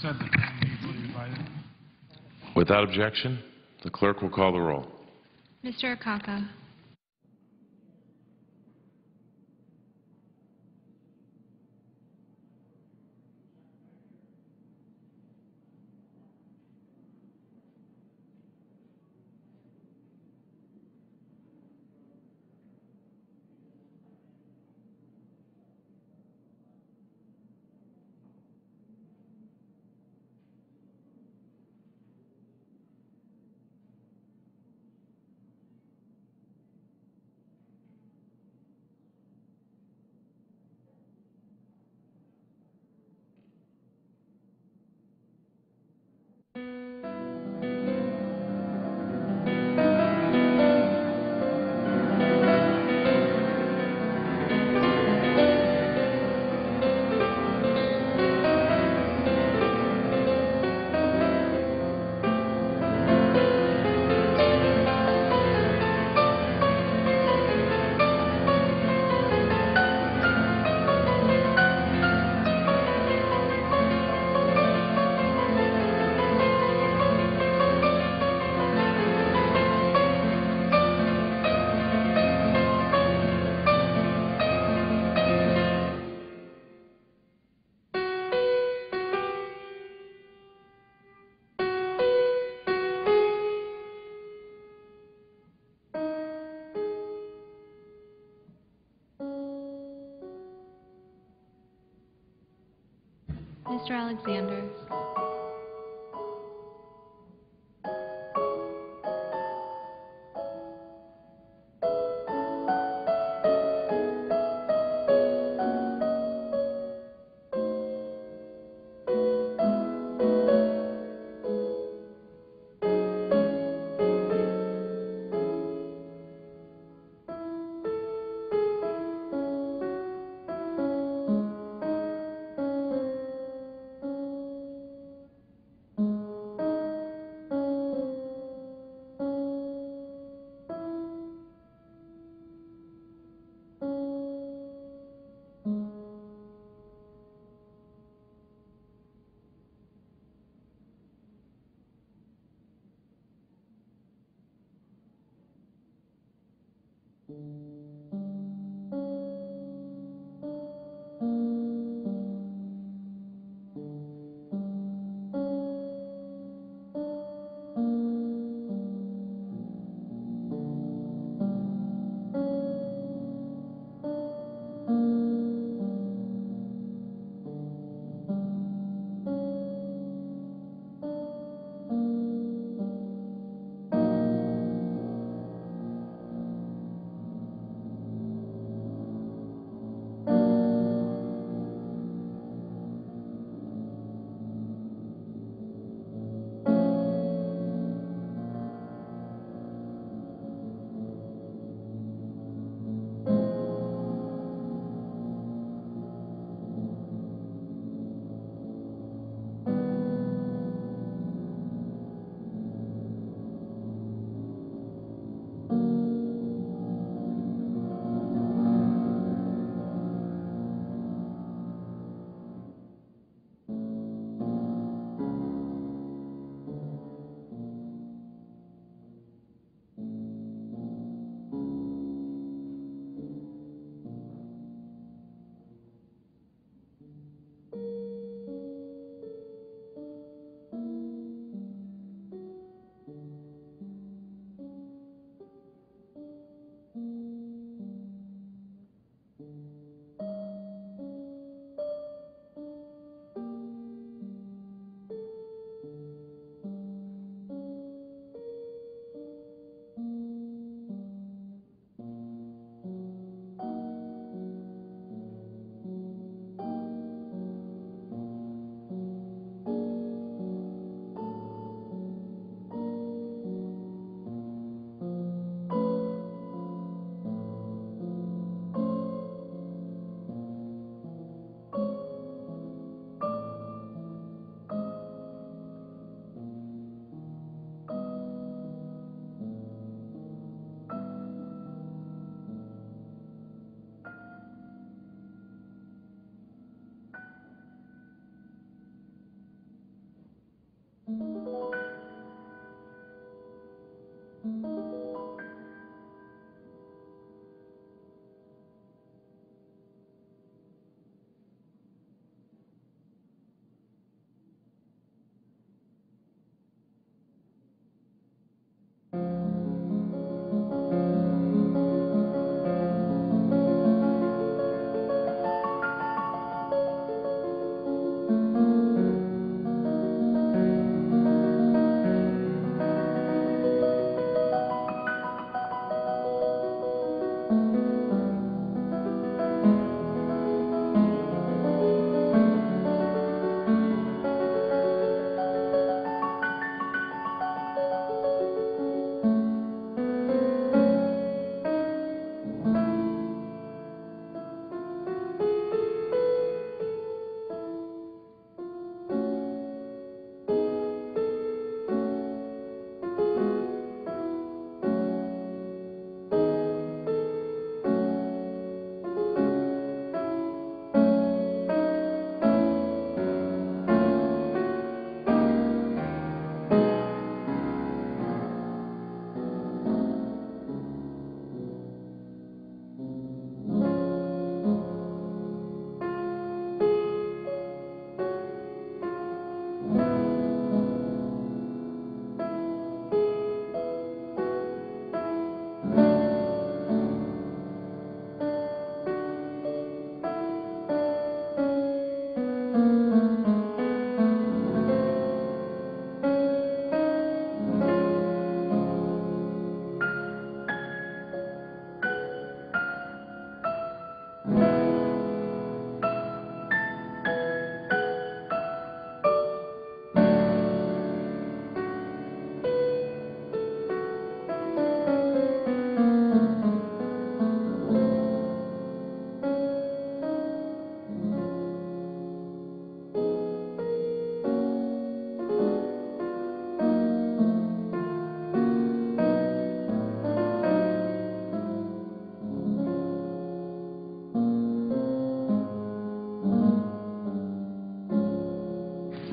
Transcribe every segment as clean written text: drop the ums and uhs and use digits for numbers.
consent agenda easily divided. Without objection, the clerk will call the roll. Mr. Akaka. Mr. Alexander.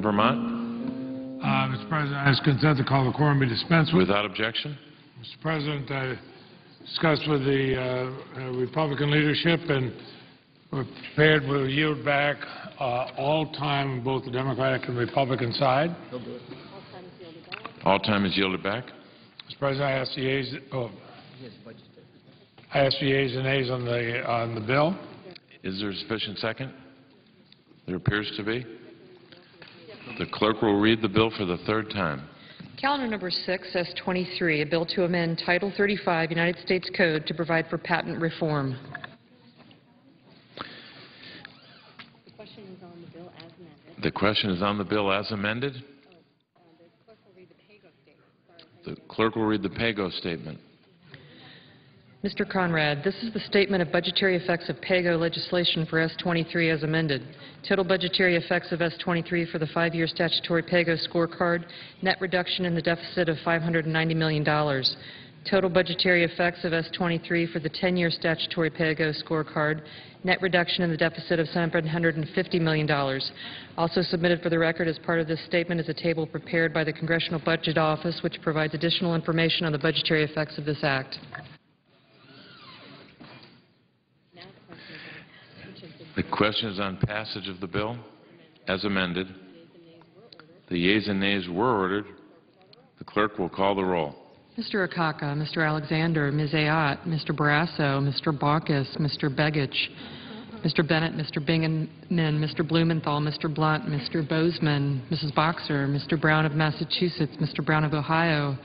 Vermont. Mr. President, I ask consent to call the quorum be dispensed with. Without objection. Mr. President, I discussed with the Republican leadership, and we're prepared, we'll yield back all time on both the Democratic and Republican side. All time is yielded back. Mr. President, I ask the yeas and nays on the bill. Is there a sufficient second? There appears to be. The clerk will read the bill for the third time. Calendar number 6, S-23, a bill to amend Title 35 United States Code to provide for patent reform. The question is on the bill as amended. The question is on the bill as amended. The clerk will read the PAYGO statement. Mr. Conrad, this is the statement of budgetary effects of PAYGO legislation for S-23 as amended. Total budgetary effects of S-23 for the 5-year statutory PAYGO scorecard, net reduction in the deficit of $590 million. Total budgetary effects of S-23 for the 10-year statutory PAYGO scorecard, net reduction in the deficit of $750 million. Also submitted for the record as part of this statement is a table prepared by the Congressional Budget Office, which provides additional information on the budgetary effects of this act. The question is on passage of the bill as amended. The yeas and nays were ordered. The clerk will call the roll. Mr. Akaka, Mr. Alexander, Ms. Ayotte, Mr. Barrasso, Mr. Baucus, Mr. Begich, Mr. Bennett, Mr. Bingaman, Mr. Blumenthal, Mr. Blunt, Mr. Bozeman, Mrs. Boxer, Mr. Brown of Massachusetts, Mr. Brown of Ohio,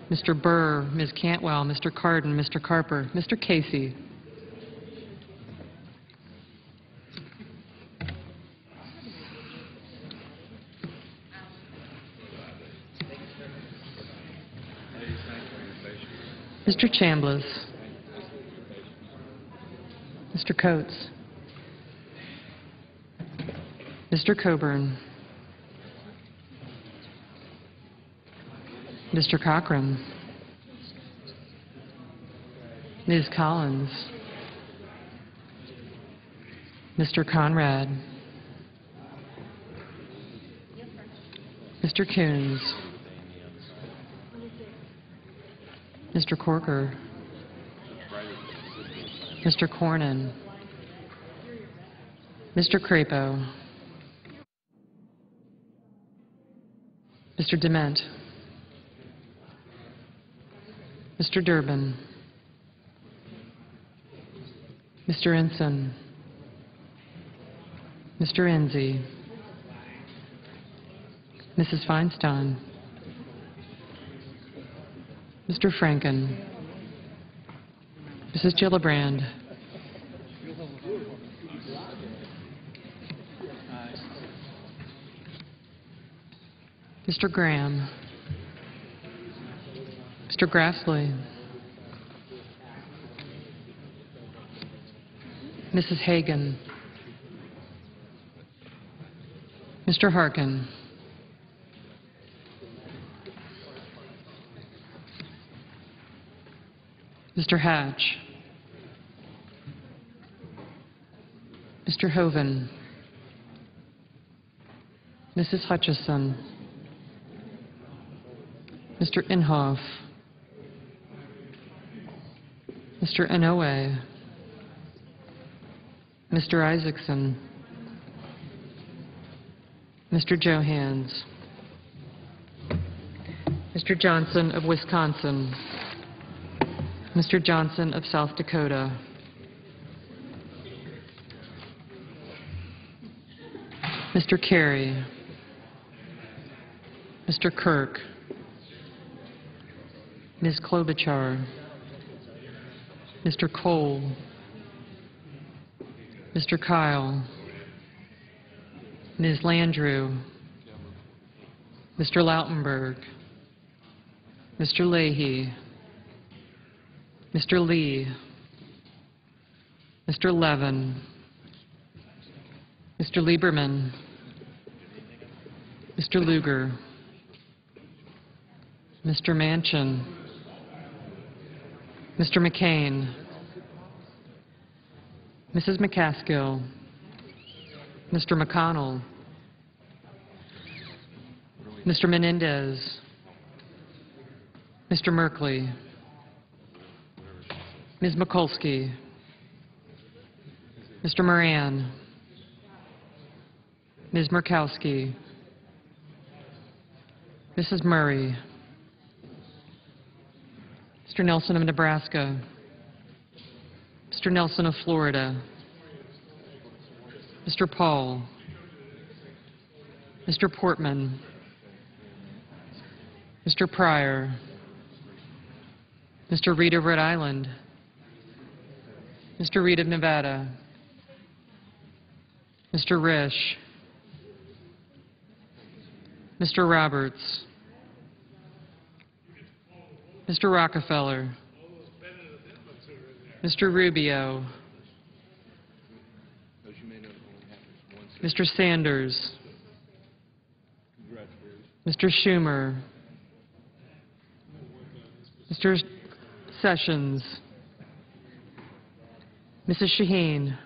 Mr. Burr, Ms. Cantwell, Mr. Cardin, Mr. Carper, Mr. Casey. Mr. Chambliss, Mr. Coates, Mr. Coburn, Mr. Cochran, Ms. Collins, Mr. Conrad, Mr. Coons, Mr. Corker, Mr. Cornyn, Mr. Crapo, Mr. Dement, Mr. Durbin, Mr. Ensign, Mr. Enzi, Mrs. Feinstein, Mr. Franken, Mrs. Gillibrand, Mr. Graham, Mr. Grassley, Mrs. Hagan, Mr. Harkin, Mr. Hatch, Mr. Hoeven, Mrs. Hutchison, Mr. Inhofe, Mr. Inouye, Mr. Isaacson, Mr. Johans, Mr. Johnson of Wisconsin, Mr. Johnson of South Dakota, Mr. Kerry, Mr. Kirk, Ms. Klobuchar, Mr. Cole, Mr. Kyle, Ms. Landrieu, Mr. Lautenberg, Mr. Leahy, Mr. Lee, Mr. Levin, Mr. Lieberman, Mr. Lugar, Mr. Manchin, Mr. McCain, Mrs. McCaskill, Mr. McConnell, Mr. Menendez, Mr. Merkley, Ms. Mikulski, Mr. Moran, Ms. Murkowski, Mrs. Murray, Mr. Nelson of Nebraska, Mr. Nelson of Florida, Mr. Paul, Mr. Portman, Mr. Pryor, Mr. Reed of Rhode Island, Mr. Reed of Nevada, Mr. Risch, Mr. Roberts, Mr. Rockefeller, Mr. Rubio, Mr. Sanders, Mr. Schumer, Mr. Sessions, Mrs. Shaheen,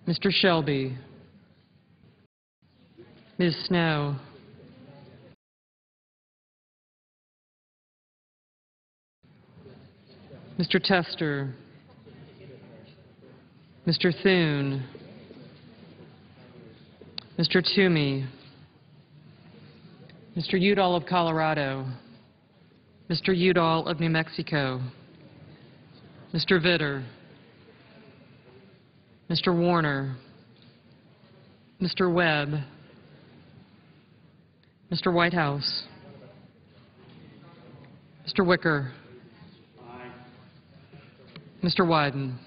Mr. Shelby, Ms. Snow, Mr. Tester, Mr. Thune, Mr. Toomey, Mr. Udall of Colorado, Mr. Udall of New Mexico, Mr. Vitter, Mr. Warner, Mr. Webb, Mr. Whitehouse, Mr. Wicker, Mr. Wyden.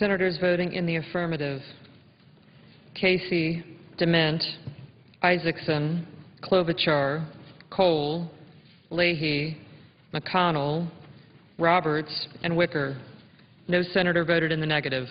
Senators voting in the affirmative: Casey, Dement, Isaacson, Klobuchar, Cole, Leahy, McConnell, Roberts, and Wicker. No senator voted in the negative.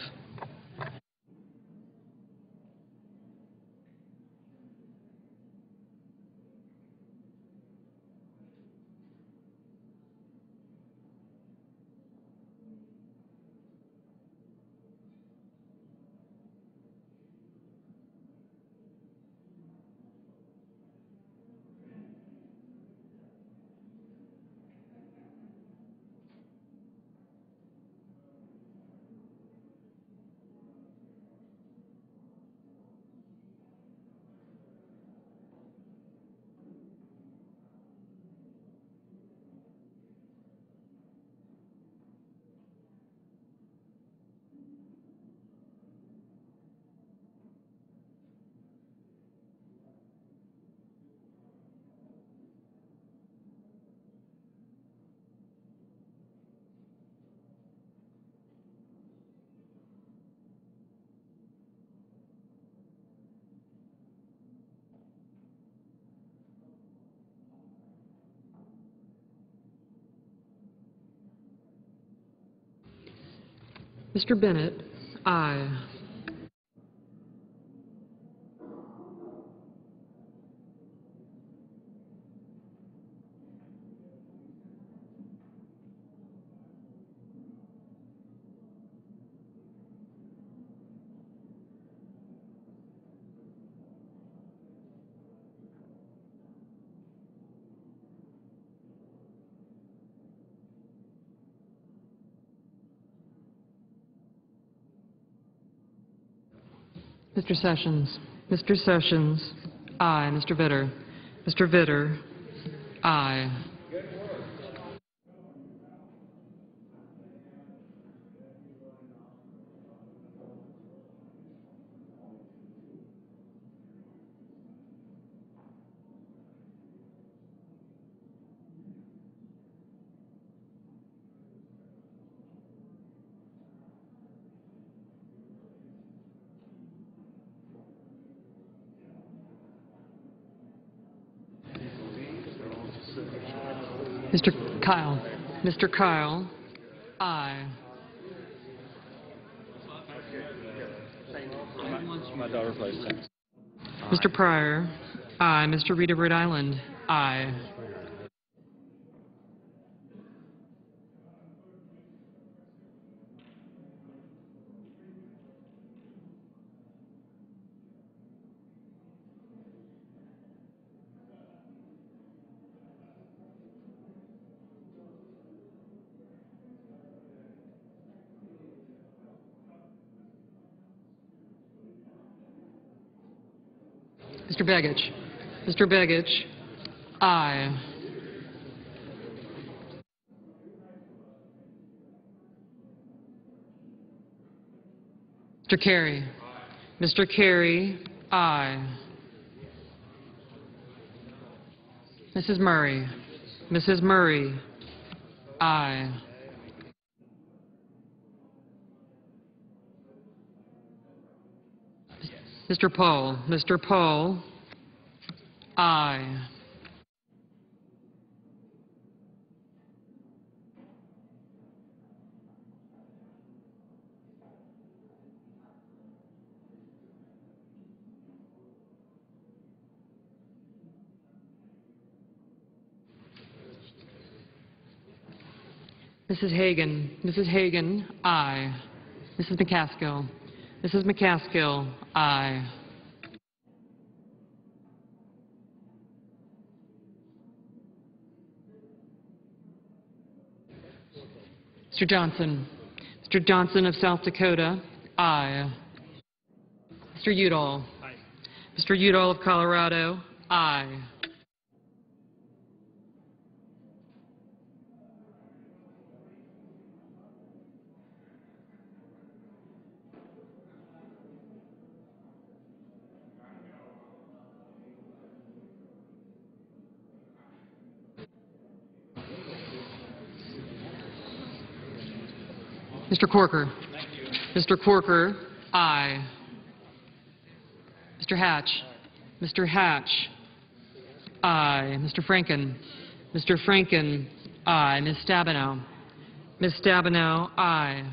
Mr. Bennett, aye. Mr. Sessions. Mr. Sessions, aye. Mr. Vitter. Mr. Vitter, aye. Mr. Kyle. Mr. Kyle. Aye. Mr. Pryor. Aye. Mr. Reed of Rhode Island. Aye. Mr. Begich. Mr. Begich. Aye. Mr. Carey. Mr. Carey. Aye. Mrs. Murray. Mrs. Murray. Aye. Mr. Paul. Mr. Paul. Aye. Mrs. Hagan. Mrs. Hagan. Aye. Mrs. McCaskill. Mrs. McCaskill. Aye. Mr. Johnson. Mr. Johnson of South Dakota. Aye. Mr. Udall. Aye. Mr. Udall of Colorado. Aye. Mr. Corker. Mr. Corker. Aye. Mr. Hatch. Mr. Hatch. Aye. Mr. Franken. Mr. Franken. Aye. Ms. Stabenow. Ms. Stabenow. Aye.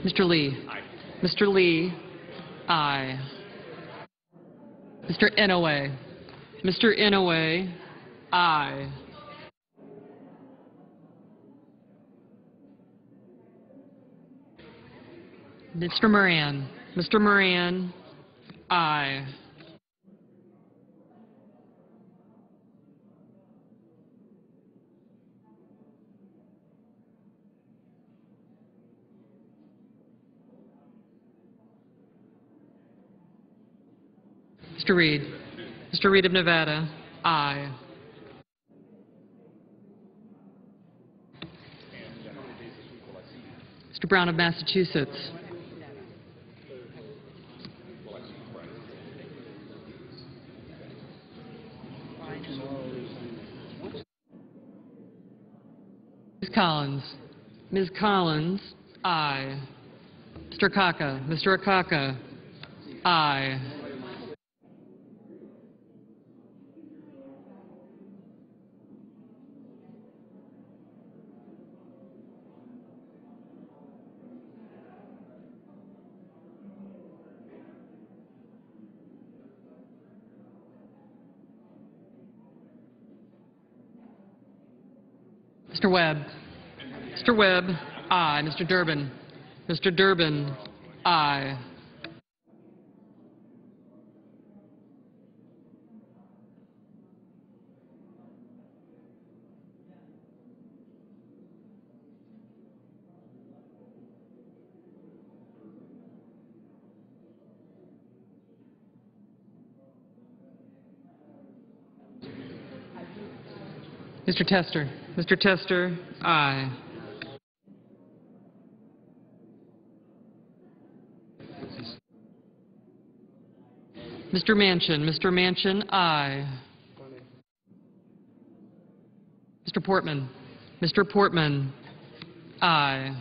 Mr. Lee. Aye. Mr. Lee. Aye. Mr. Inouye. Mr. Inouye. Aye. Mr. Moran. Mr. Moran. Aye. Mr. Reed. Mr. Reed of Nevada. Aye. Mr. Brown of Massachusetts. Ms. Collins. Ms. Collins. Aye. Mr. Akaka. Mr. Akaka. Aye. Mr. Webb. Mr. Webb. Aye. Mr. Durbin. Mr. Durbin. Aye. Mr. Tester. Mr. Tester, aye. Mr. Manchin. Mr. Manchin, aye. Mr. Portman. Mr. Portman, aye.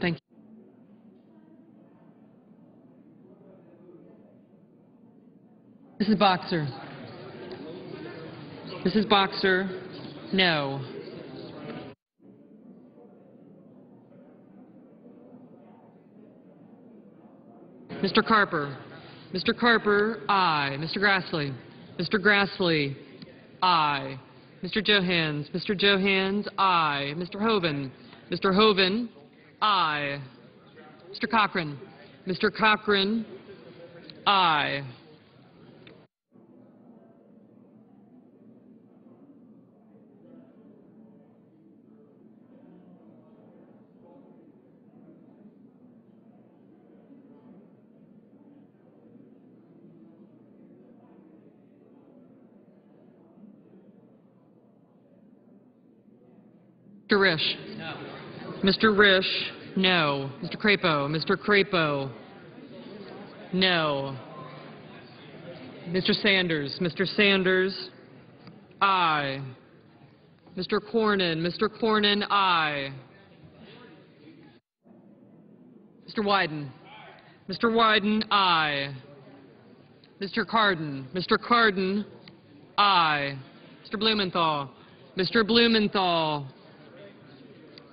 Thank you. Mrs. Boxer. Mrs. Boxer, no. Mr. Carper. Mr. Carper, aye. Mr. Grassley. Mr. Grassley, aye. Mr. Johans. Mr. Johans, aye. Mr. Hoven. Mr. Hoven, aye. Mr. Cochran. Mr. Cochran, aye. Mr. Risch. No. Mr. Risch, no. Mr. Crapo. Mr. Crapo, no. Mr. Sanders. Mr. Sanders, aye. Mr. Cornyn. Mr. Cornyn, aye. Mr. Wyden. Mr. Wyden, aye. Mr. Cardin. Mr. Cardin, aye. Mr. Blumenthal. Mr. Blumenthal,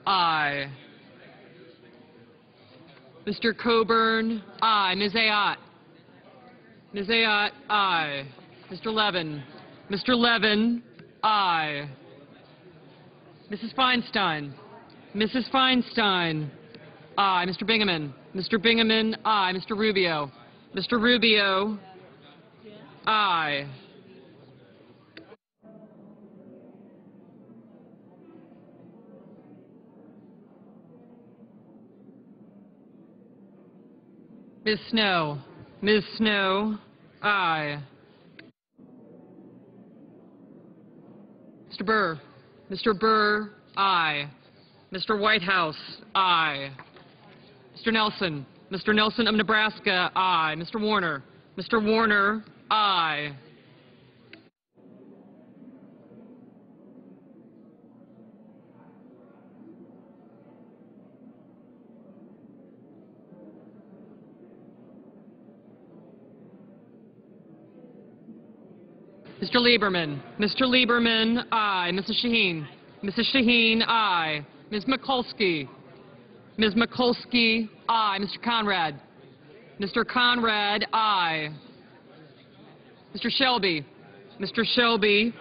aye. Mr. Coburn, aye. Ms. Ayotte. Ms. Ayotte, aye. Mr. Levin. Mr. Levin, aye. Mrs. Feinstein. Mrs. Feinstein, aye. Mr. Bingaman. Mr. Bingaman, aye. Mr. Rubio. Mr. Rubio, aye. Ms. Snow. Ms. Snow, aye. Mr. Burr. Mr. Burr, aye. Mr. Whitehouse, aye. Mr. Nelson. Mr. Nelson of Nebraska, aye. Mr. Warner. Mr. Warner, aye. Mr. Lieberman. Mr. Lieberman, aye. Mrs. Shaheen. Mrs. Shaheen, aye. Ms. Mikulski. Ms. Mikulski, aye. Mr. Conrad. Mr. Conrad, aye. Mr. Shelby. Mr. Shelby,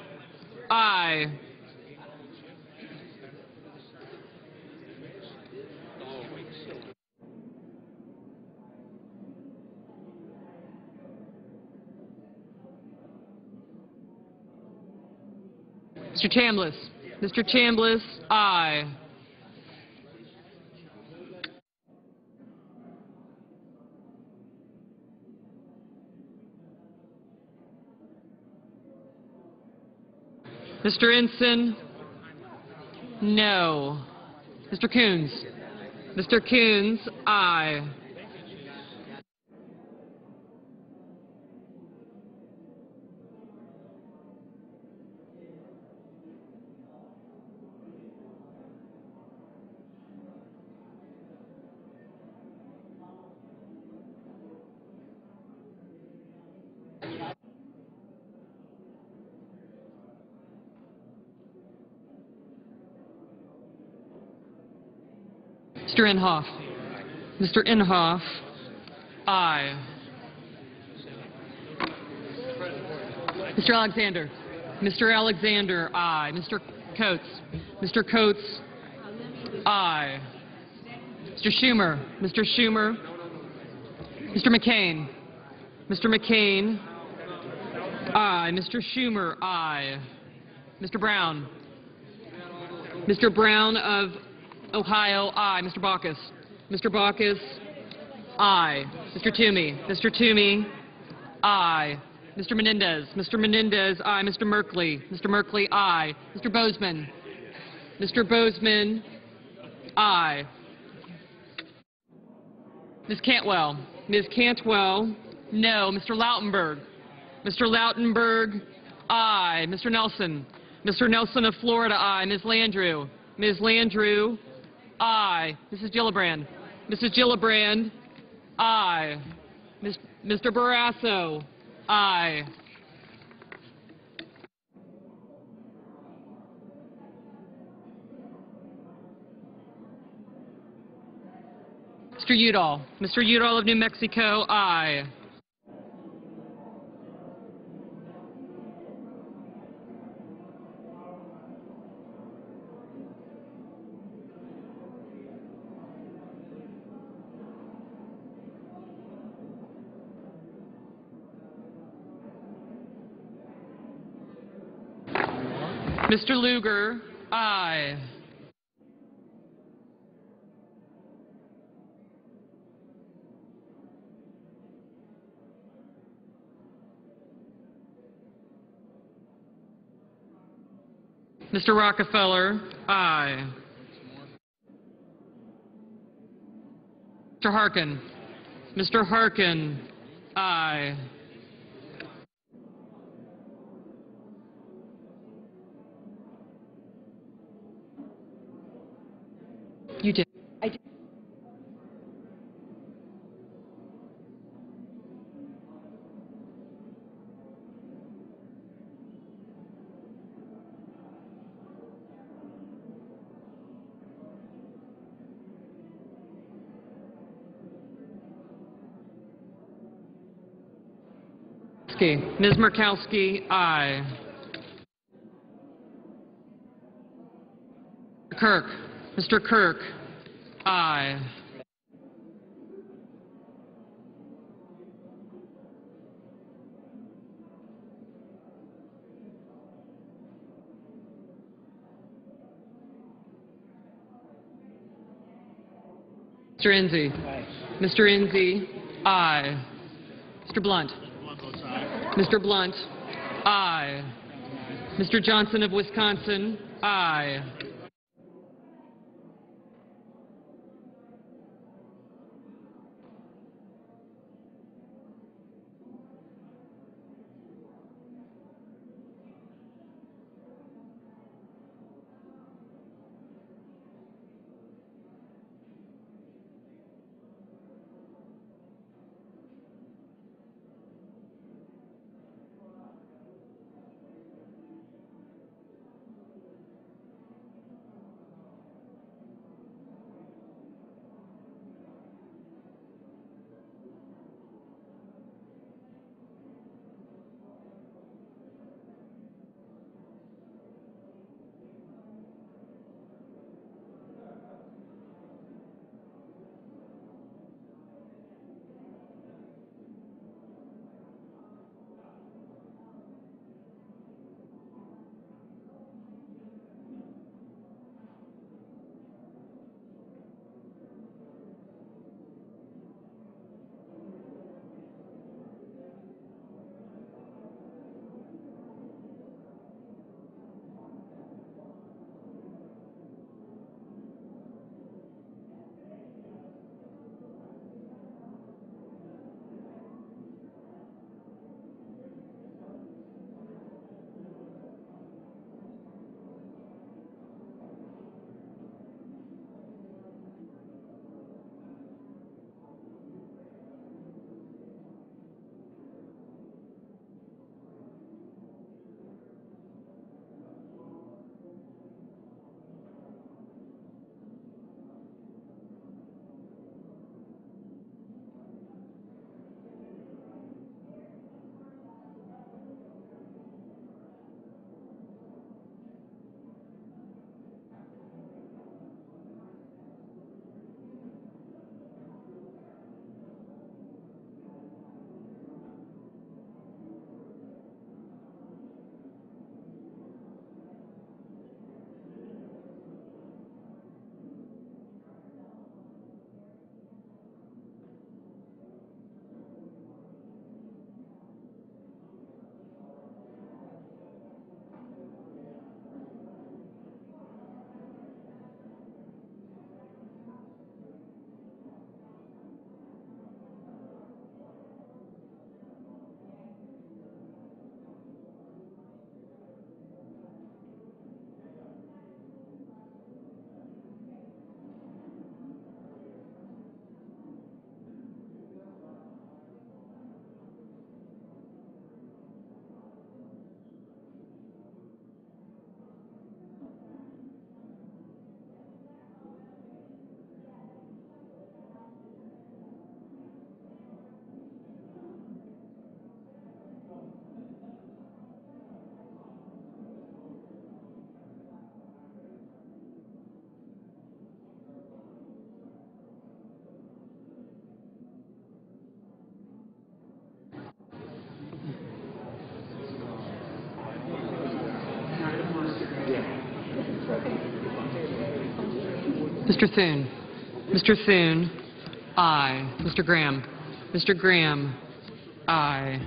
aye. Mr. Chambliss. Mr. Chambliss, aye. Mr. Ensign, no. Mr. Coons. Mr. Coons, aye. Mr. Inhofe. Mr. Inhofe, aye. Mr. Alexander. Mr. Alexander, aye. Mr. Coates. Mr. Coates, aye. Mr. Schumer. Mr. Schumer. Mr. McCain. Mr. McCain, aye. Mr. Schumer, aye. Mr. Brown. Mr. Brown of Ohio, aye. Mr. Baucus. Mr. Baucus, aye. Mr. Toomey. Mr. Toomey, aye. Mr. Menendez. Mr. Menendez, aye. Mr. Merkley. Mr. Merkley, aye. Mr. Bozeman. Mr. Bozeman, aye. Ms. Cantwell. Ms. Cantwell, no. Mr. Lautenberg. Mr. Lautenberg, aye. Mr. Nelson. Mr. Nelson of Florida, aye. Ms. Landrieu. Ms. Landrieu, aye. Mrs. Gillibrand. Mrs. Gillibrand, aye. Mr. Barrasso, aye. Mr. Udall. Mr. Udall of New Mexico, aye. Mr. Lugar, aye. Mr. Rockefeller, aye. Mr. Harkin. Mr. Harkin, aye. You did. I did. Ms. Murkowski, aye. Kirk. Mr. Kirk, aye. Mr. Enzi. Mr. Enzi, aye. Mr. Blunt. Mr. Blunt, aye. Mr. Johnson of Wisconsin, aye. Mr. Thune. Mr. Thune, aye. Mr. Graham. Mr. Graham, aye.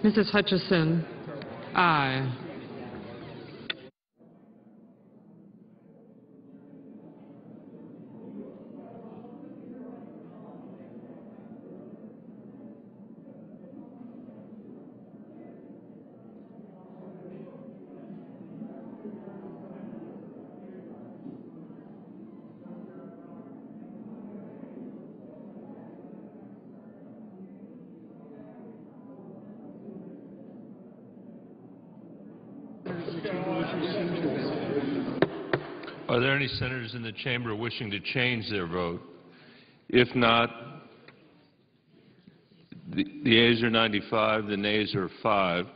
Mrs. Hutchison, aye. Are there any senators in the chamber wishing to change their vote? If not, The ayes are 95, the nays are 5.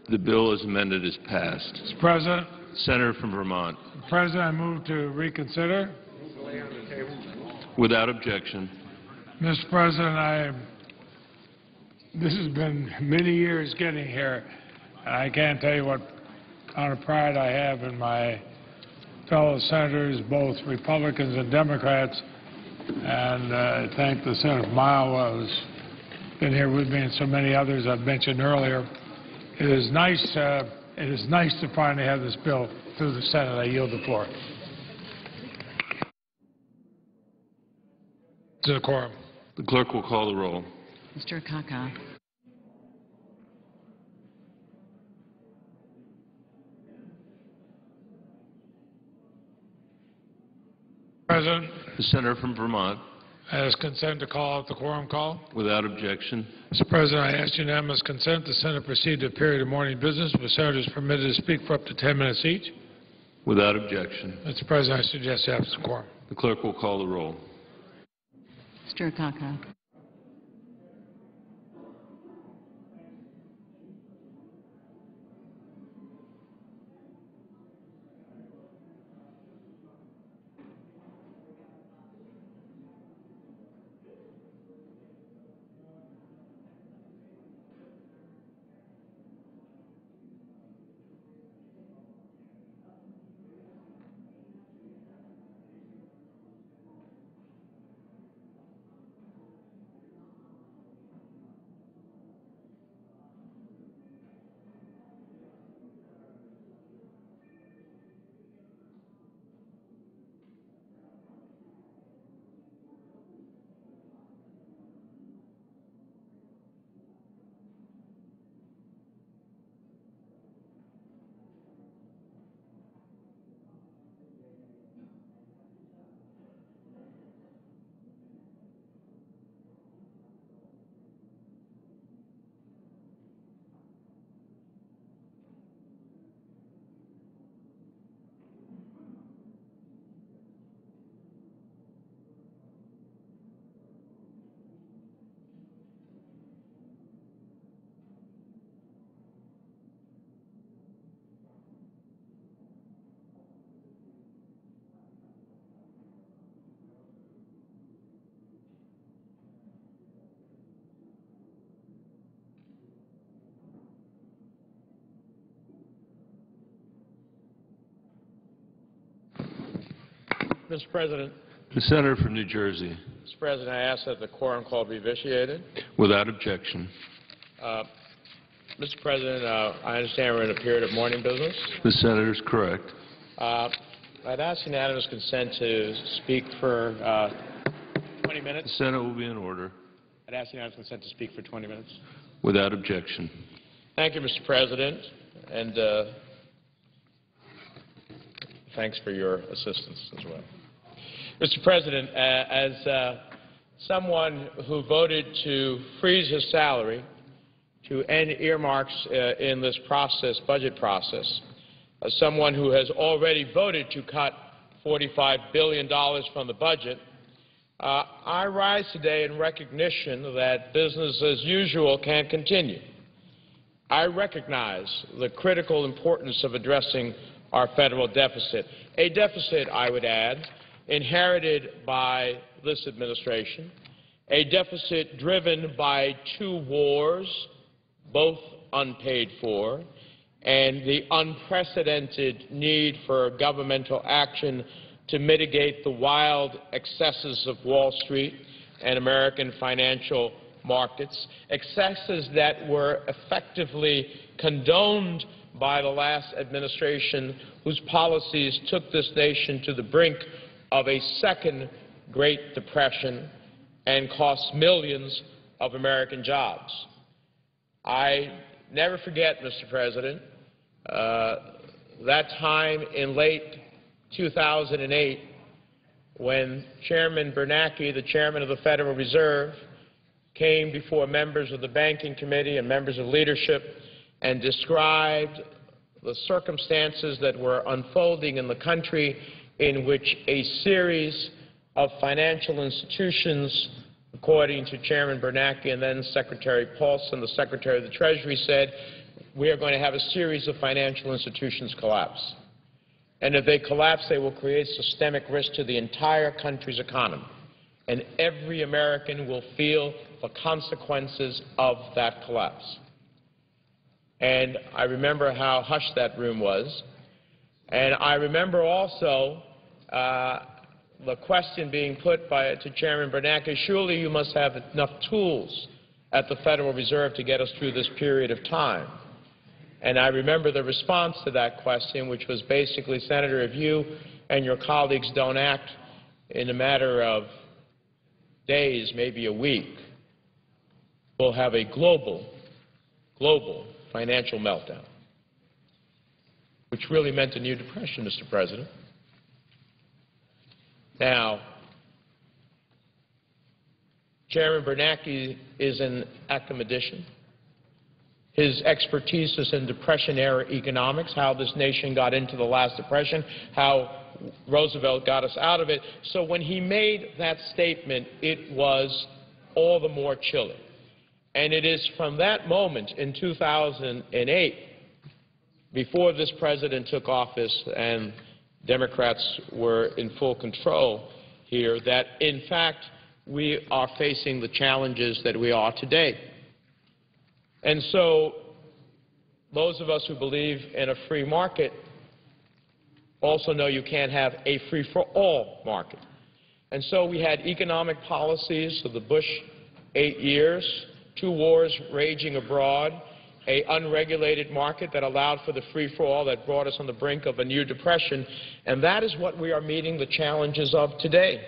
The bill as amended is passed. Mr. President, Senator from Vermont. I move to reconsider. Without objection. Mr. President, this has been many years getting here, and I can't tell you what kind of pride I have in my fellow senators, both Republicans and Democrats, and I thank the Senator from Iowa who's been here with me and so many others I've mentioned earlier. It is nice to finally have this bill through the Senate. I yield the floor. To the quorum. The clerk will call the roll. Mr. Akaka. President, The senator from Vermont. as consent to call out the quorum call. Without objection. Mr. President, I ask unanimous consent the Senate proceed to a period of morning business with senators permitted to speak for up to 10 minutes each. Without objection. Mr. President, I suggest absence of quorum. The clerk will call the roll. Mr. Akaka. Mr. President. The senator from New Jersey. Mr. President, I ask that the quorum call be vitiated. Without objection. Mr. President, I understand we're in a period of mourning business. The senator is correct. I'd ask unanimous consent to speak for 20 The minutes. Senate will be in order. I'd ask unanimous consent to speak for 20 minutes. Without objection. Thank you, Mr. President, and thanks for your assistance as well. Mr. President, as someone who voted to freeze his salary, to end earmarks in this process, budget process, as someone who has already voted to cut $45 billion from the budget, I rise today in recognition that business as usual can't continue. I recognize the critical importance of addressing our federal deficit, a deficit, I would add, inherited by this administration, a deficit driven by 2 wars, both unpaid for, and the unprecedented need for governmental action to mitigate the wild excesses of Wall Street and American financial markets, excesses that were effectively condoned by the last administration, whose policies took this nation to the brink of a second Great Depression and cost millions of American jobs. I never forget, Mr. President, that time in late 2008 when Chairman Bernanke, the chairman of the Federal Reserve, came before members of the Banking Committee and members of leadership and described the circumstances that were unfolding in the country in which a series of financial institutions, according to Chairman Bernanke and then Secretary Paulson, the Secretary of the Treasury, said, we are going to have a series of financial institutions collapse. And if they collapse, they will create systemic risk to the entire country's economy. And every American will feel the consequences of that collapse. And I remember how hushed that room was. And I remember also the question being put to Chairman Bernanke, surely you must have enough tools at the Federal Reserve to get us through this period of time. And I remember the response to that question, which was basically, Senator, if you and your colleagues don't act in a matter of days, maybe a week, we'll have a global financial meltdown, which really meant a new depression, Mr. President. Now, Chairman Bernanke is an academician. His expertise is in Depression-era economics, how this nation got into the last Depression, how Roosevelt got us out of it. So when he made that statement, it was all the more chilling. And it is from that moment in 2008, before this president took office and Democrats were in full control here, that in fact we are facing the challenges that we are today. And so those of us who believe in a free market also know you can't have a free-for-all market. And so we had economic policies of the Bush 8 years, 2 wars raging abroad, an unregulated market that allowed for the free-for-all that brought us on the brink of a new depression, and that is what we are meeting the challenges of today.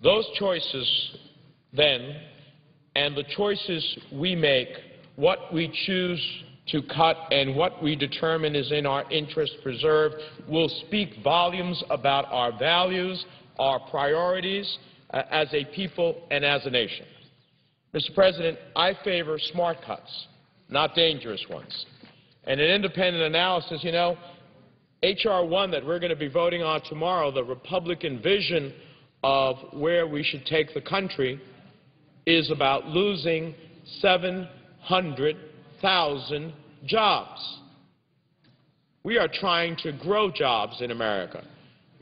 Those choices then, and the choices we make, what we choose to cut and what we determine is in our interest preserved, will speak volumes about our values, our priorities as a people and as a nation. Mr. President, I favor smart cuts, not dangerous ones. And an independent analysis, you know, H.R. 1 that we're going to be voting on tomorrow, the Republican vision of where we should take the country, is about losing 700,000 jobs. We are trying to grow jobs in America.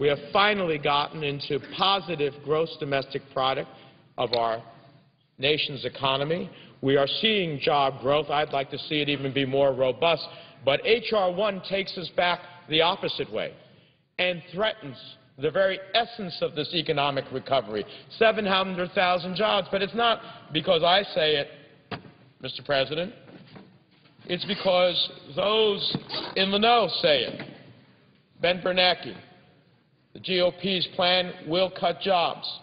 We have finally gotten into positive gross domestic product of our nation's economy. We are seeing job growth. I'd like to see it even be more robust. But H.R. 1 takes us back the opposite way and threatens the very essence of this economic recovery, 700,000 jobs. But it's not because I say it, Mr. President. It's because those in the know say it. Ben Bernanke, the GOP's plan will cut jobs.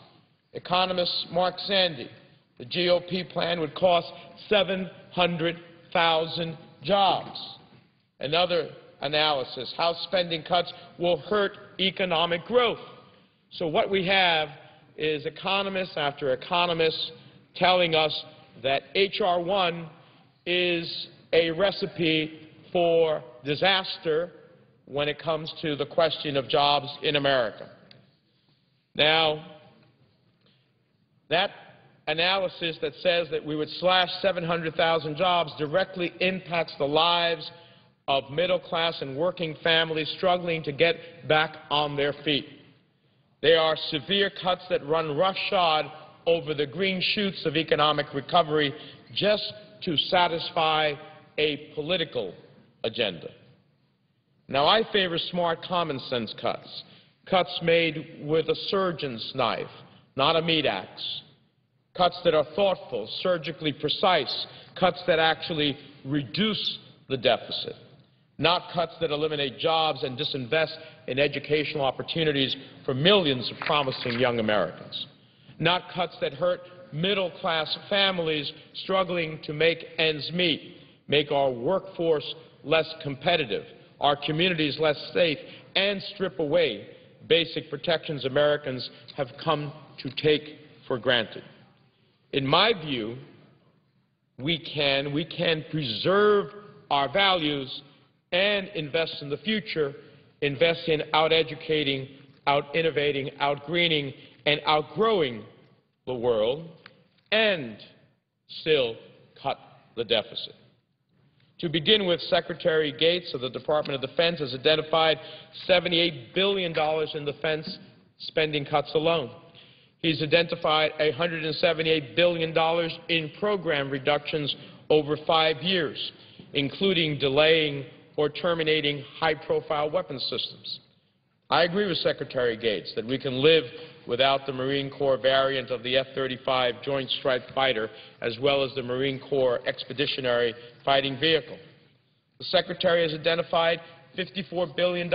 Economist Mark Zandi, the GOP plan would cost 700,000 jobs. Another analysis, House spending cuts will hurt economic growth. So what we have is economists after economists telling us that H.R. 1 is a recipe for disaster when it comes to the question of jobs in America. Now, that analysis that says that we would slash 700,000 jobs directly impacts the lives of middle-class and working families struggling to get back on their feet. They are severe cuts that run roughshod over the green shoots of economic recovery just to satisfy a political agenda. Now, I favor smart, common-sense cuts, cuts made with a surgeon's knife, not a meat axe, cuts that are thoughtful, surgically precise, cuts that actually reduce the deficit, not cuts that eliminate jobs and disinvest in educational opportunities for millions of promising young Americans, not cuts that hurt middle-class families struggling to make ends meet, make our workforce less competitive, our communities less safe, and strip away basic protections Americans have come to take for granted. In my view, we can preserve our values and invest in the future, invest in out-educating, out-innovating, out-greening, and outgrowing the world, and still cut the deficit. To begin with, Secretary Gates of the Department of Defense has identified $78 billion in defense spending cuts alone. He's identified $178 billion in program reductions over 5 years, including delaying or terminating high-profile weapons systems. I agree with Secretary Gates that we can live without the Marine Corps variant of the F-35 Joint Strike Fighter, as well as the Marine Corps Expeditionary Fighting Vehicle. The Secretary has identified $54 billion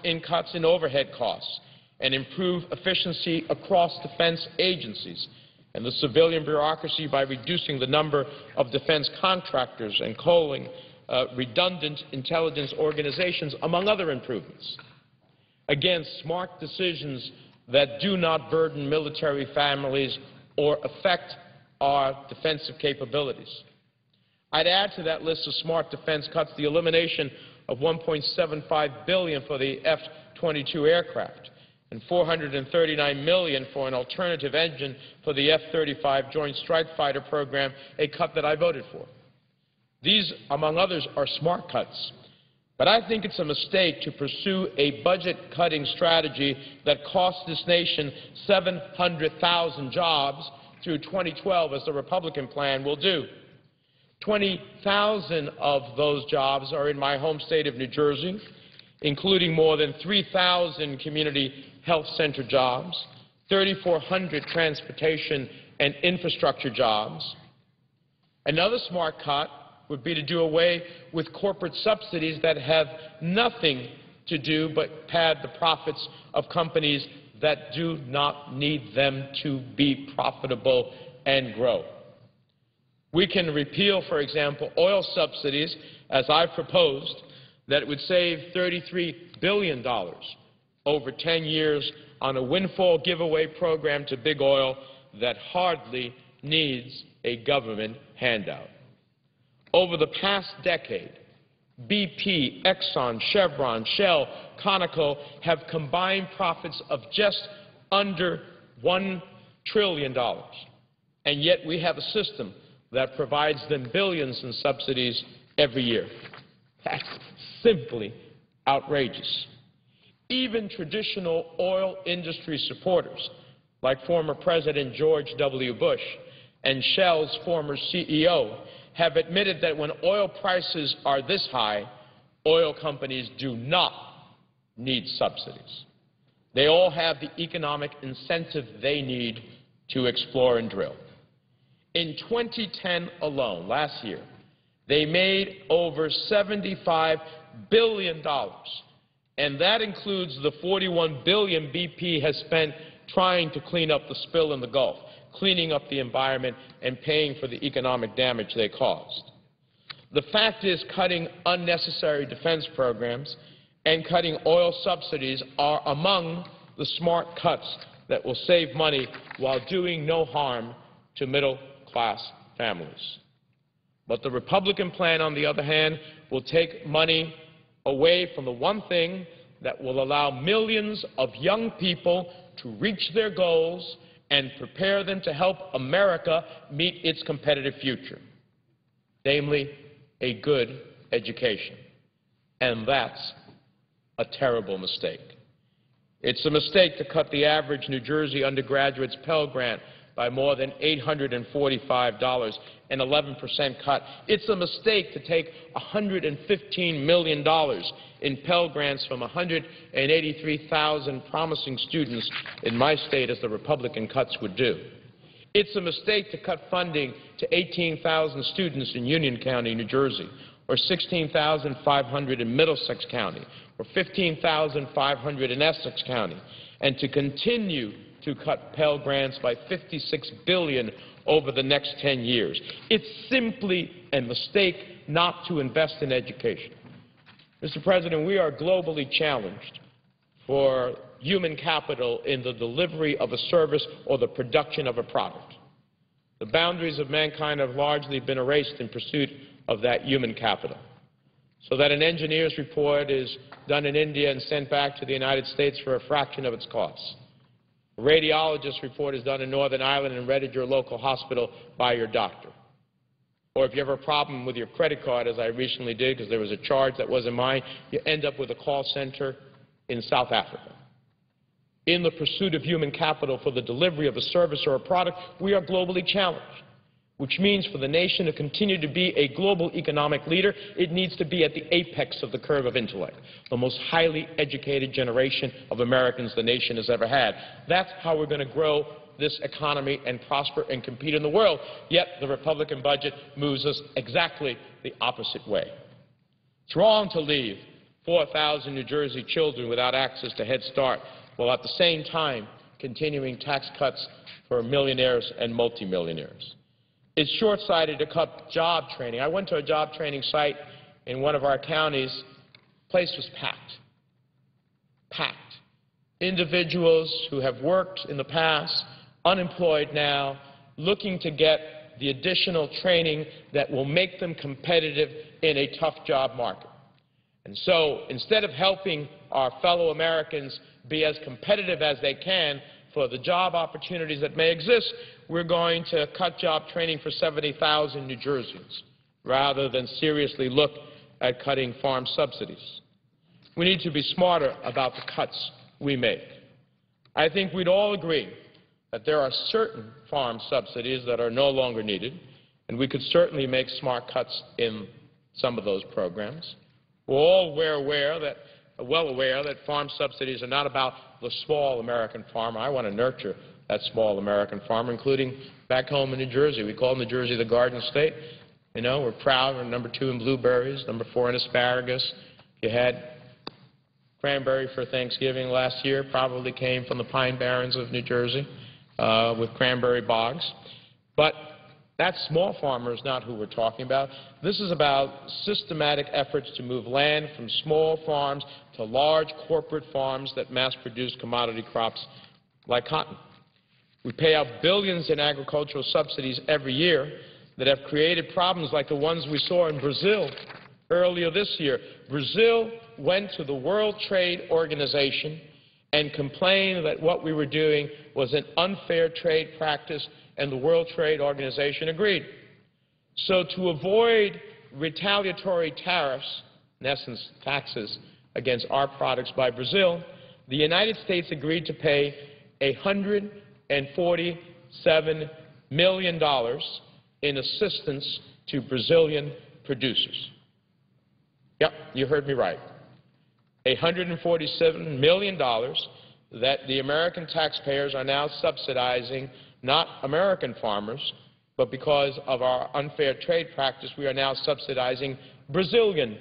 in cuts in overhead costs and improve efficiency across defense agencies and the civilian bureaucracy by reducing the number of defense contractors and culling redundant intelligence organizations, among other improvements. Again, smart decisions that do not burden military families or affect our defensive capabilities. I'd add to that list of smart defense cuts the elimination of $1.75 billion for the F-22 aircraft and $439 million for an alternative engine for the F-35 Joint Strike Fighter program, a cut that I voted for. These, among others, are smart cuts. But I think it's a mistake to pursue a budget-cutting strategy that costs this nation 700,000 jobs through 2012, as the Republican plan will do. 20,000 of those jobs are in my home state of New Jersey, including more than 3,000 community health center jobs, 3,400 transportation and infrastructure jobs. Another smart cut would be to do away with corporate subsidies that have nothing to do but pad the profits of companies that do not need them to be profitable and grow. We can repeal, for example, oil subsidies, as I've proposed, that would save $33 billion over 10 years on a windfall giveaway program to big oil that hardly needs a government handout. Over the past decade, BP, Exxon, Chevron, Shell, Conoco have combined profits of just under $1 trillion, and yet we have a system that provides them billions in subsidies every year. That's simply outrageous. Even traditional oil industry supporters, like former President George W. Bush and Shell's former CEO, have admitted that when oil prices are this high, oil companies do not need subsidies. They all have the economic incentive they need to explore and drill. In 2010 alone, last year, they made over $75 billion, and that includes the $41 billion BP has spent trying to clean up the spill in the Gulf, cleaning up the environment, and paying for the economic damage they caused. The fact is, cutting unnecessary defense programs and cutting oil subsidies are among the smart cuts that will save money while doing no harm to middle-class families. But the Republican plan, on the other hand, will take money away from the one thing that will allow millions of young people to reach their goals and prepare them to help America meet its competitive future, namely a good education. And that's a terrible mistake. It's a mistake to cut the average New Jersey undergraduate's Pell Grant by more than $845, an 11% cut. It's a mistake to take $115 million in Pell Grants from 183,000 promising students in my state, as the Republican cuts would do. It's a mistake to cut funding to 18,000 students in Union County, New Jersey, or 16,500 in Middlesex County, or 15,500 in Essex County, and to continue to cut Pell Grants by $56 billion over the next 10 years. It's simply a mistake not to invest in education. Mr. President, we are globally challenged for human capital in the delivery of a service or the production of a product. The boundaries of mankind have largely been erased in pursuit of that human capital, so that an engineer's report is done in India and sent back to the United States for a fraction of its cost. A radiologist's report is done in Northern Ireland and read at your local hospital by your doctor. Or if you have a problem with your credit card, as I recently did because there was a charge that wasn't mine, you end up with a call center in South Africa. In the pursuit of human capital for the delivery of a service or a product, we are globally challenged, which means for the nation to continue to be a global economic leader, it needs to be at the apex of the curve of intellect, the most highly educated generation of Americans the nation has ever had. That's how we're going to grow this economy and prosper and compete in the world. Yet the Republican budget moves us exactly the opposite way. It's wrong to leave 4,000 New Jersey children without access to Head Start, while at the same time continuing tax cuts for millionaires and multimillionaires. It's short-sighted to cut job training. I went to a job training site in one of our counties. The place was packed. Packed. Individuals who have worked in the past, unemployed now, looking to get the additional training that will make them competitive in a tough job market. And so instead of helping our fellow Americans be as competitive as they can for the job opportunities that may exist, we're going to cut job training for 70,000 New Jerseyans rather than seriously look at cutting farm subsidies. We need to be smarter about the cuts we make. I think we'd all agree that there are certain farm subsidies that are no longer needed, and we could certainly make smart cuts in some of those programs. We're all well aware that farm subsidies are not about the small American farmer. I want to nurture that small American farmer, including back home in New Jersey. We call New Jersey the Garden State. You know, we're proud. We're number 2 in blueberries, number 4 in asparagus. You had cranberry for Thanksgiving last year, probably came from the Pine Barrens of New Jersey with cranberry bogs. But that small farmer is not who we're talking about. This is about systematic efforts to move land from small farms to large corporate farms that mass-produce commodity crops like cotton. We pay out billions in agricultural subsidies every year that have created problems like the ones we saw in Brazil earlier this year. Brazil went to the World Trade Organization and complained that what we were doing was an unfair trade practice, and the World Trade Organization agreed. So to avoid retaliatory tariffs, in essence taxes, against our products by Brazil, the United States agreed to pay $147 million in assistance to Brazilian producers. Yep, you heard me right. $147 million that the American taxpayers are now subsidizing not American farmers, but because of our unfair trade practice, we are now subsidizing Brazilian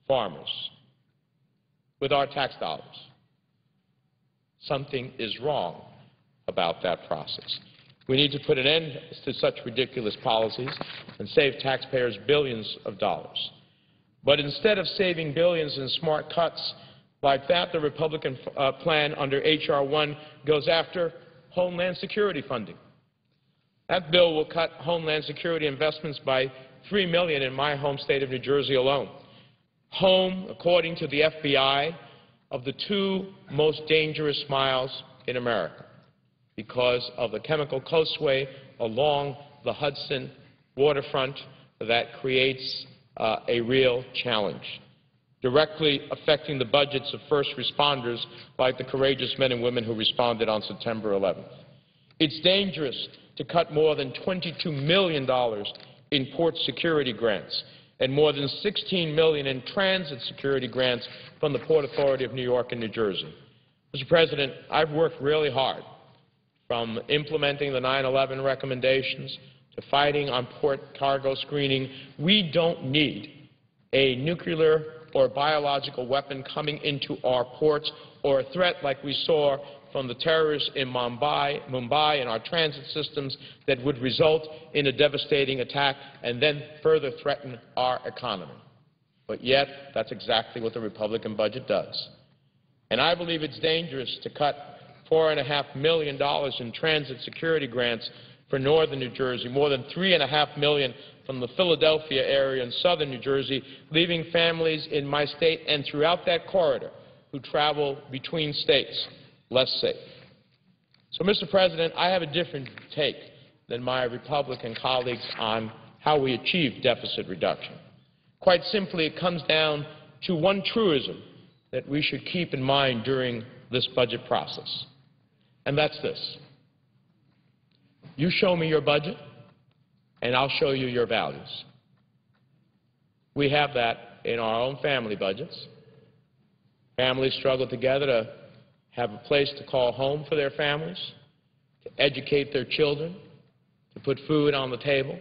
farmers with our tax dollars. Something is wrong about that process. We need to put an end to such ridiculous policies and save taxpayers billions of dollars. But instead of saving billions in smart cuts like that, the Republican plan under H.R. 1 goes after Homeland Security funding. That bill will cut Homeland Security investments by $3 million in my home state of New Jersey alone. Home, according to the FBI, of the 2 most dangerous miles in America because of the chemical coastway along the Hudson waterfront that creates a real challenge, directly affecting the budgets of first responders like the courageous men and women who responded on September 11th. It's dangerous to cut more than $22 million in port security grants and more than $16 million in transit security grants from the Port Authority of New York and New Jersey. Mr. President, I've worked really hard, from implementing the 9/11 recommendations to fighting on port cargo screening. We don't need a nuclear or biological weapon coming into our ports or a threat like we saw from the terrorists in Mumbai and our transit systems that would result in a devastating attack and then further threaten our economy. But yet, that's exactly what the Republican budget does. And I believe it's dangerous to cut $4.5 million in transit security grants for northern New Jersey, more than $3.5 million from the Philadelphia area in southern New Jersey, leaving families in my state and throughout that corridor who travel between states less safe. So, Mr. President, I have a different take than my Republican colleagues on how we achieve deficit reduction. Quite simply, it comes down to one truism that we should keep in mind during this budget process, and that's this. You show me your budget, and I'll show you your values. We have that in our own family budgets. Families struggle together to have a place to call home for their families, to educate their children, to put food on the table,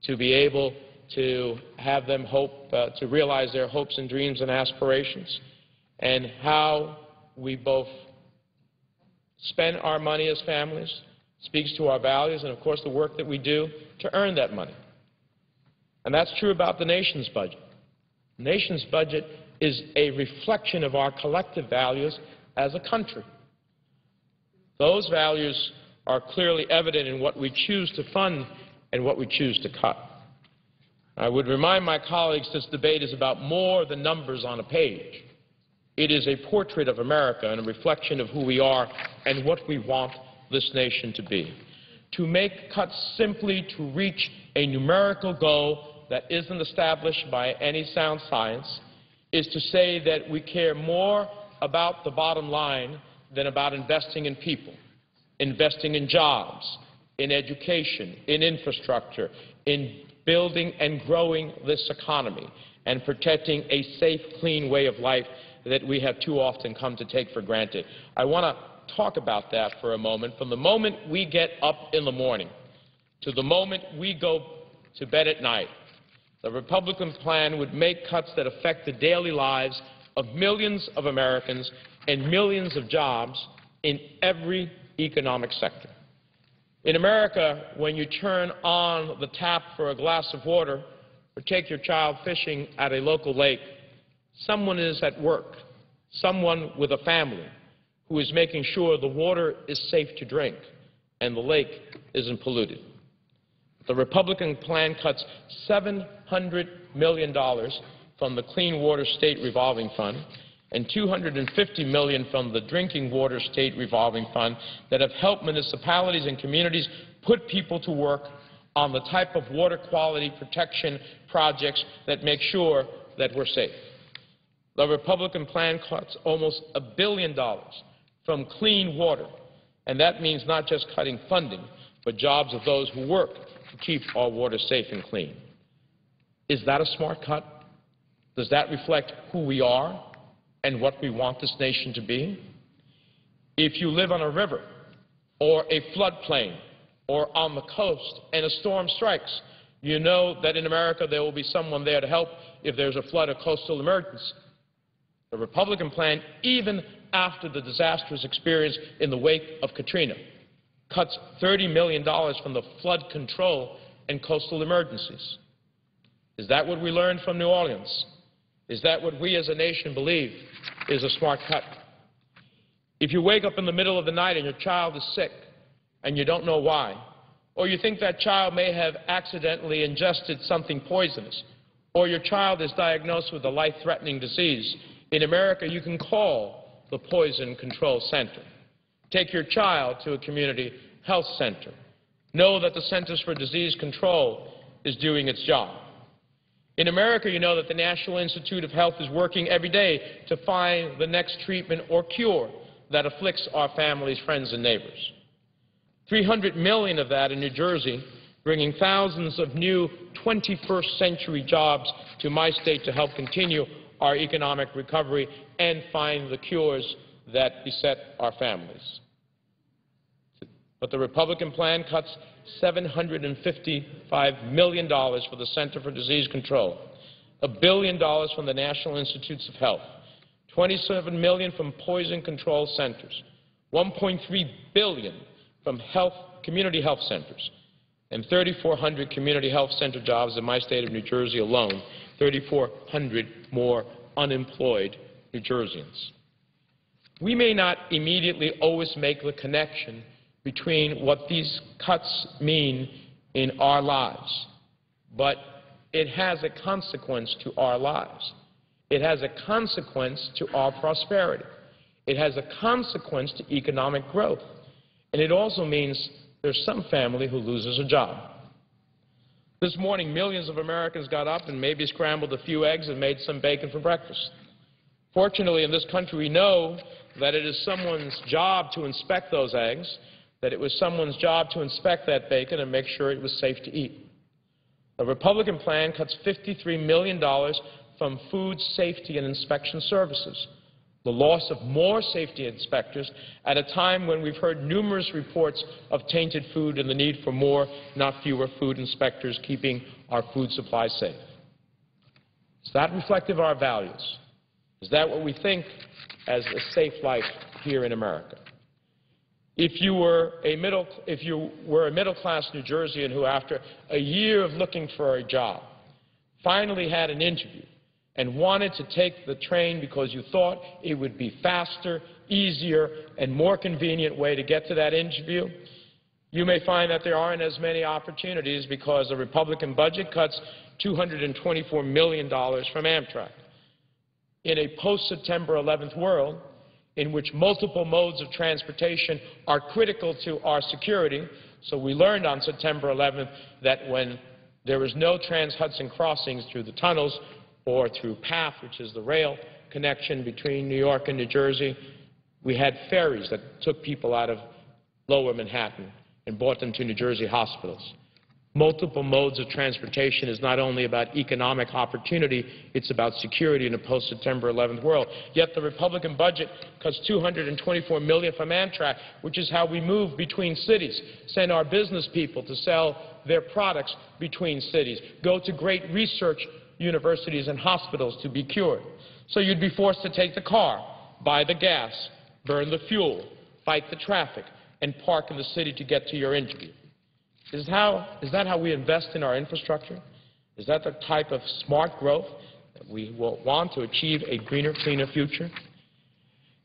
to be able to have them hope, to realize their hopes and dreams and aspirations, and how we both spend our money as families speaks to our values and, of course, the work that we do to earn that money. And that's true about the nation's budget. The nation's budget is a reflection of our collective values as a country. Those values are clearly evident in what we choose to fund and what we choose to cut. I would remind my colleagues this debate is about more than numbers on a page. It is a portrait of America and a reflection of who we are and what we want this nation to be. To make cuts simply to reach a numerical goal that isn't established by any sound science is to say that we care more about the bottom line than about investing in people, investing in jobs, in education, in infrastructure, in building and growing this economy, and protecting a safe, clean way of life that we have too often come to take for granted. I want to talk about that for a moment. From the moment we get up in the morning to the moment we go to bed at night, the Republican plan would make cuts that affect the daily lives of millions of Americans and millions of jobs in every economic sector. In America, when you turn on the tap for a glass of water or take your child fishing at a local lake, someone is at work, someone with a family who is making sure the water is safe to drink and the lake isn't polluted. The Republican plan cuts $700 million from the Clean Water State Revolving Fund and $250 million from the Drinking Water State Revolving Fund that have helped municipalities and communities put people to work on the type of water quality protection projects that make sure that we're safe. The Republican plan cuts almost $1 billion from clean water, and that means not just cutting funding, but jobs of those who work to keep our water safe and clean. Is that a smart cut? Does that reflect who we are and what we want this nation to be? If you live on a river or a floodplain or on the coast and a storm strikes, you know that in America there will be someone there to help if there's a flood or coastal emergency. The Republican plan, even after the disastrous experience in the wake of Katrina, cuts $30 million from the flood control and coastal emergencies. Is that what we learned from New Orleans? Is that what we as a nation believe is a smart cut? If you wake up in the middle of the night and your child is sick and you don't know why, or you think that child may have accidentally ingested something poisonous, or your child is diagnosed with a life-threatening disease, in America you can call the Poison Control Center. Take your child to a community health center. Know that the Centers for Disease Control is doing its job. In America, you know that the National Institute of Health is working every day to find the next treatment or cure that afflicts our families, friends, and neighbors. $300 million of that in New Jersey, bringing thousands of new 21st century jobs to my state to help continue our economic recovery and find the cures that beset our families. But the Republican plan cuts $755 million for the Center for Disease Control, $1 billion from the National Institutes of Health, $27 million from poison control centers, $1.3 billion from community health centers, and 3,400 community health center jobs in my state of New Jersey alone, 3,400 more unemployed New Jerseyans. We may not immediately always make the connection between what these cuts mean in our lives, but it has a consequence to our lives. It has a consequence to our prosperity. It has a consequence to economic growth. And it also means there's some family who loses a job. This morning, millions of Americans got up and maybe scrambled a few eggs and made some bacon for breakfast. Fortunately, in this country, we know that it is someone's job to inspect those eggs, that it was someone's job to inspect that bacon and make sure it was safe to eat. The Republican plan cuts $53 million from food safety and inspection services, the loss of more safety inspectors at a time when we've heard numerous reports of tainted food and the need for more, not fewer, food inspectors keeping our food supply safe. Is that reflective of our values? Is that what we think as a safe life here in America? If you were a middle-class New Jerseyan who, after a year of looking for a job, finally had an interview and wanted to take the train because you thought it would be faster, easier, and more convenient way to get to that interview, you may find that there aren't as many opportunities because the Republican budget cuts $224 million from Amtrak. In a post-September 11th world, in which multiple modes of transportation are critical to our security, so we learned on September 11th that when there was no trans-Hudson crossings through the tunnels or through PATH, which is the rail connection between New York and New Jersey, we had ferries that took people out of lower Manhattan and brought them to New Jersey hospitals. Multiple modes of transportation is not only about economic opportunity, it's about security in a post-September 11th world. Yet the Republican budget cuts $224 million from Amtrak, which is how we move between cities, send our business people to sell their products between cities, go to great research universities and hospitals to be cured. So you'd be forced to take the car, buy the gas, burn the fuel, fight the traffic, and park in the city to get to your interview. Is that how we invest in our infrastructure? Is that the type of smart growth that we will want to achieve a greener, cleaner future?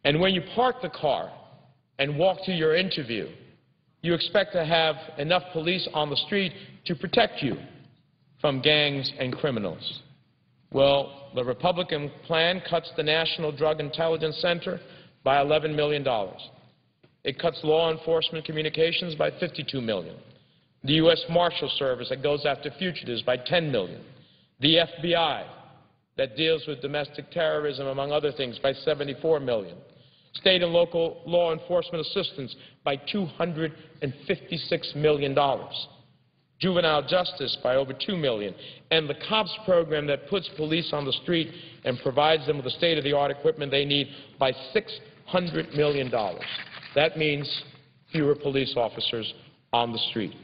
And when you park the car and walk to your interview, you expect to have enough police on the street to protect you from gangs and criminals. Well, the Republican plan cuts the National Drug Intelligence Center by $11 million. It cuts law enforcement communications by $52 million. The U.S. Marshal Service that goes after fugitives by $10 million. The FBI that deals with domestic terrorism, among other things, by $74 million. State and local law enforcement assistance by $256 million. Juvenile justice by over $2 million. And the COPS program that puts police on the street and provides them with the state-of-the-art equipment they need by $300 million. That means fewer police officers on the street.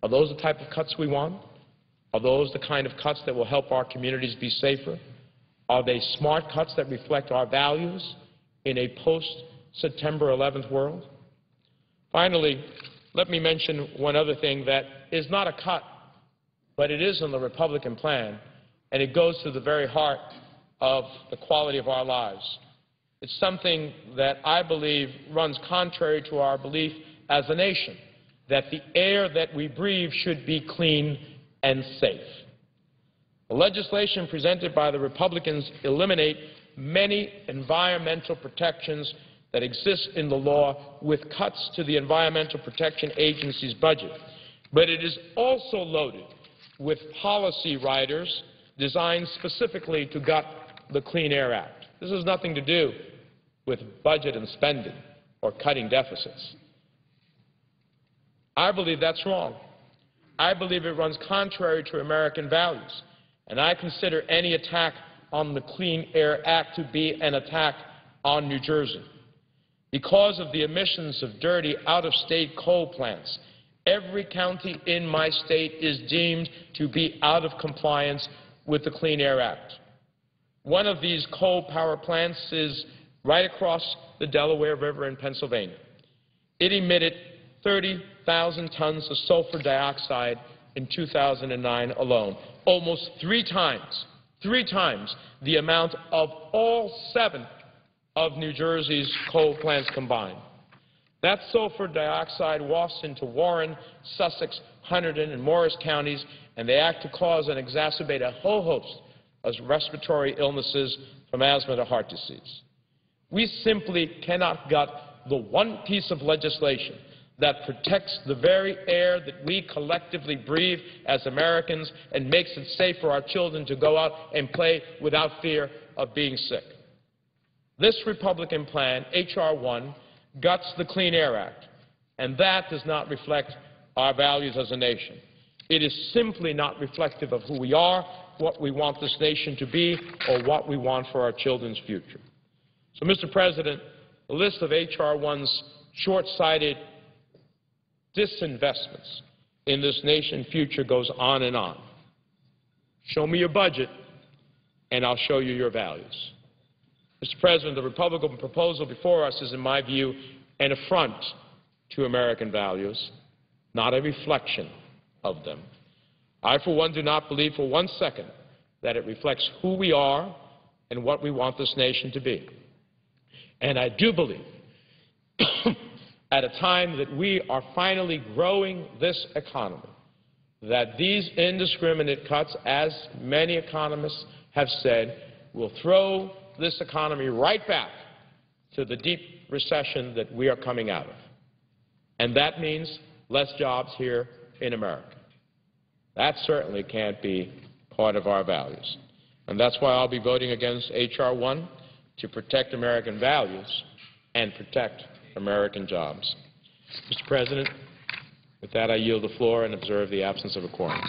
Are those the type of cuts we want? Are those the kind of cuts that will help our communities be safer? Are they smart cuts that reflect our values in a post-September 11th world? Finally, let me mention one other thing that is not a cut, but it is in the Republican plan, and it goes to the very heart of the quality of our lives. It's something that I believe runs contrary to our belief as a nation, that the air that we breathe should be clean and safe. The legislation presented by the Republicans eliminate many environmental protections that exist in the law with cuts to the Environmental Protection Agency's budget. But it is also loaded with policy riders designed specifically to gut the Clean Air Act. This has nothing to do with budget and spending or cutting deficits. I believe that's wrong. I believe it runs contrary to American values, and I consider any attack on the Clean Air Act to be an attack on New Jersey. Because of the emissions of dirty, out-of-state coal plants, every county in my state is deemed to be out of compliance with the Clean Air Act. One of these coal power plants is right across the Delaware River in Pennsylvania. It emitted 30,000 tons of sulfur dioxide in 2009 alone, almost three times the amount of all 7 of New Jersey's coal plants combined. That sulfur dioxide wafts into Warren, Sussex, Hunterdon, and Morris counties, and they act to cause and exacerbate a whole host of respiratory illnesses from asthma to heart disease. We simply cannot gut the one piece of legislation that protects the very air that we collectively breathe as Americans and makes it safe for our children to go out and play without fear of being sick. This Republican plan, H.R. 1, guts the Clean Air Act, and that does not reflect our values as a nation. It is simply not reflective of who we are, what we want this nation to be, or what we want for our children's future. So, Mr. President, the list of H.R. 1's short-sighted disinvestments in this nation's future goes on and on. Show me your budget, and I'll show you your values. Mr. President, the Republican proposal before us is, in my view, an affront to American values, not a reflection of them. I, for one, do not believe for 1 second that it reflects who we are and what we want this nation to be. And I do believe, at a time that we are finally growing this economy, that these indiscriminate cuts, as many economists have said, will throw this economy right back to the deep recession that we are coming out of. And that means less jobs here in America. That certainly can't be part of our values. And that's why I'll be voting against H.R. 1, to protect American values and protect American jobs. Mr. President, with that, I yield the floor and observe the absence of a quorum.